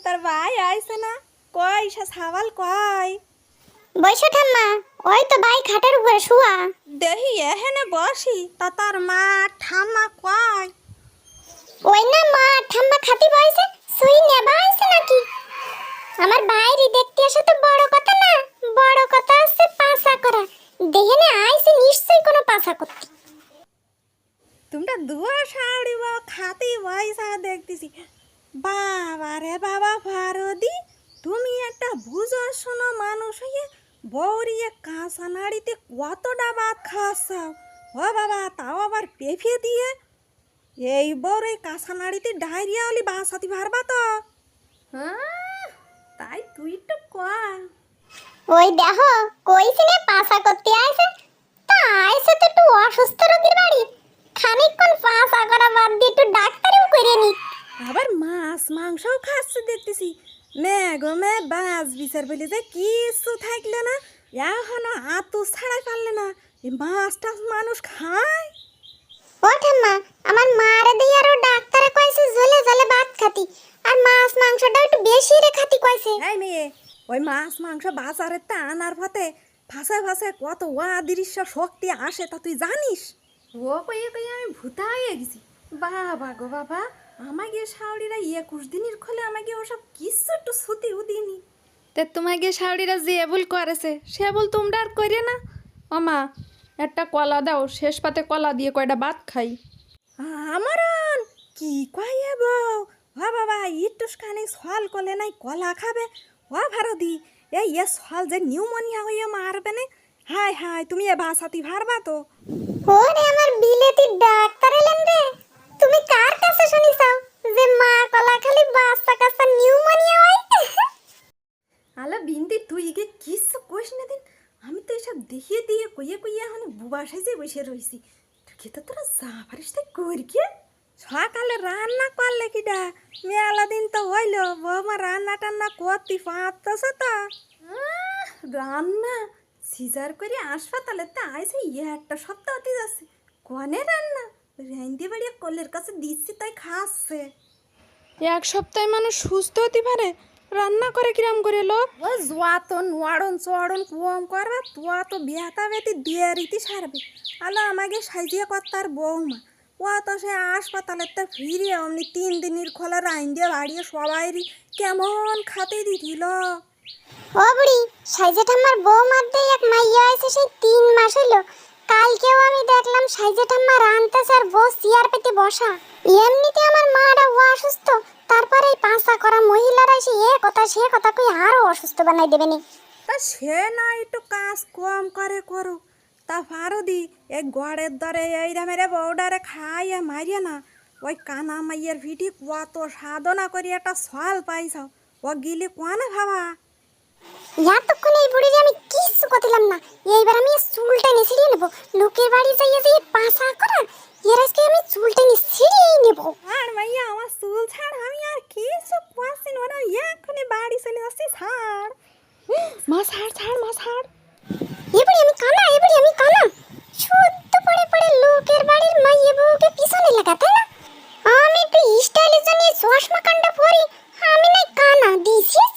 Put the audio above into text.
তোর ভাই আইছে না? কই সে সাওয়াল কই? বৈশো ঠাম্মা, ওই তো ভাই খাটের উপরে শুয়া। দেহি এহেনে বসি তা তোর মা ঠাম্মা কই? ওই না মা ঠাম্মা খাতি বইছে, সুই নেবা আইছে নাকি? আমার বাইরে দেখতে আসে তো বড় কথা না, বড় কথা আছে পাসা করা। দেহেনে আইছে নিশ্চয়ই কোনো পাসা করতে। তোমরা দুয়া শাড়ি বা খাতি পয়সা দেখতেছি। বাবা রে বাবা ভারদি, তুমি একটা বুঝো শোনো মানুষ হয়ে বৌরিয়ে কাঁচা নাড়িতে কতটা ভাত খাওয়াও। ও বাবা, তাও আবার পেঁপে দিয়ে। এই বউরে কাঁচা নাড়িতে ডায়রিয়া হলে বাসাতে পারবা তো? হ্যাঁ, তাই তুই একটু কয়া। ওই দেখো কইছি না পাসা করতে আইছে, তা আইছে তো একটু অসুস্থ রোগীর বাড়ি। খানিকক্ষণ পাসা করা বাদ দিয়ে একটু ডাক্তারিও করে নি। আবার মাছ মাংসও খাচ্ছে দেখতেছি। মে গো মে, বাস বিচার বলে যে কিছু থাকলে না, এখনো আতো ছাড়াই পারলে না। এই মাছ টাছ মানুষ খায়? ও ঠাম্মা, আমার মারে দিয়ে আরো ডাক্তারে কইছে জলে জলে ভাত খাতি, আর মাছ মাংসটা একটু বেশি রে খাতি কইছে। এই মেয়ে, ওই মাছ মাংস বাজারে তা আনার পথে ফাঁসে ফাঁসে কত অদৃশ্য শক্তি আসে তা তুই জানিস? ও কইয়ে কইয়ে আমি ভূতা হয়ে গেছি। বাবা গো বাবা, আমাকে শাওড়িরা 21 দিনের খোলে আমাকে ওসব কিছু একটু ছুতিও দিইনি। তে তোমাকে শাওড়িরা যে বল করেছে সে বল তোমরা আর করে না। ও মা, একটা কলা দাও, শেষ পাতে কলা দিয়ে কয়টা ভাত খাই। আমারন কি কয়ে বউ? ও বাবা, ইটুসখানি সল কলে নাই কলা খাবে? ও ভারদি, এই সল যে নিউমোনিয়া হয়ে মারবে না। হাই হাই, তুমি এ ভাষাতি ভারবা তো? ওরে আমার বিলেতি ডাক্তার এলেন রে। তুমি কার কাছে শুনিছাও যে মা কলা খালি বাচ্চা কাচ্চা নিউমোনিয়া হয়? আলা বিন্দি, তুই গে কিছু কোশ না দিন। আমি তো এসব দেখিয়ে দিয়ে কইয়ে কইয়ে এখন বুবা সাইজে বসে রইছি। তুই তো তোরা যা পারিস তাই করি কে? সকালে রান্না করলে কিডা? মেলা দিন তো হইলো বৌমা রান্না টান্না করতে পারতেছে তো। রান্না সিজার করে হাসপাতালে তো আইসে একটা সপ্তাহ হতে যাচ্ছে। কনে রান্না রেন্দি বাড়িয়ে কলের কাছে দিচ্ছি তাই খাচ্ছে। এক সপ্তাহে মানুষ সুস্থ হতে পারে? রান্না করে কিরাম করে লোক? ও যত নোয়াড়ন চড়ন কম করবা তত বেতা বেতি দেরিতে সারবে। আলো আমাকে সাইজিয়ে কর্তার বৌমা, ও তো সে হাসপাতালে তো ফিরে অমনি 3 দিনের খোলা রাইন দিয়ে বাড়িয়ে সবাই কেমন খাতে দিছিল। ও বুড়ি, সাইজে ঠাম্মার বউ মারতে এক মাইয়া আছে সেই 3 মাস হইলো। কালকেও আমি দেখলাম সাইজে ঠাম্মা রানতেছে আর বউ চেয়ার পেতে বসা। এমনিতে আমার মারা অসুস্থ, তারপরে এই পাঁচা করা মহিলারা এসে এ কথা সে কথা কই আরো অসুস্থ বানাই দেবেনি। তা সে না একটু কাজ কম করে করো। তা ফারুদি, এই গড়ের দরে এই মেরে বউডারে খাইয়ে মারিয়ে না, ওই কানা মাইয়ের ভিটি কত সাধনা করি একটা সল পাইছাও, ও গিলি কোয়ানা ভাবা। এতক্ষণ এই বুড়িরে আমি কিচ্ছু করলাম না, এইবার আমি চুলটা নিয়ে ছিঁড়িয়ে নেবো। লোকের বাড়ি যাইয়ে যে পাঁচা করা, এর আজকে আমি চুলটা নিয়ে ছিঁড়িয়ে নেবো। আর মাইয়া, আমার চুল ছাড়, আমি আর কিছু পাচ্ছি না, ওরা এক্ষুনি বাড়ি চলে যাচ্ছি। ছাড় মা, ছাড় ছাড় মা, ছাড়। এবারে আমি কানা, এবারে আমি কানা। শুদ্ধ পড়ে পড়ে লোকের বাড়ির মাইয়ে বউকে পিছনে লাগাতে না। আমি তো স্টাইলের জন্য চশমা কান্ডা পরি, আমি নাই কানা দিছিস।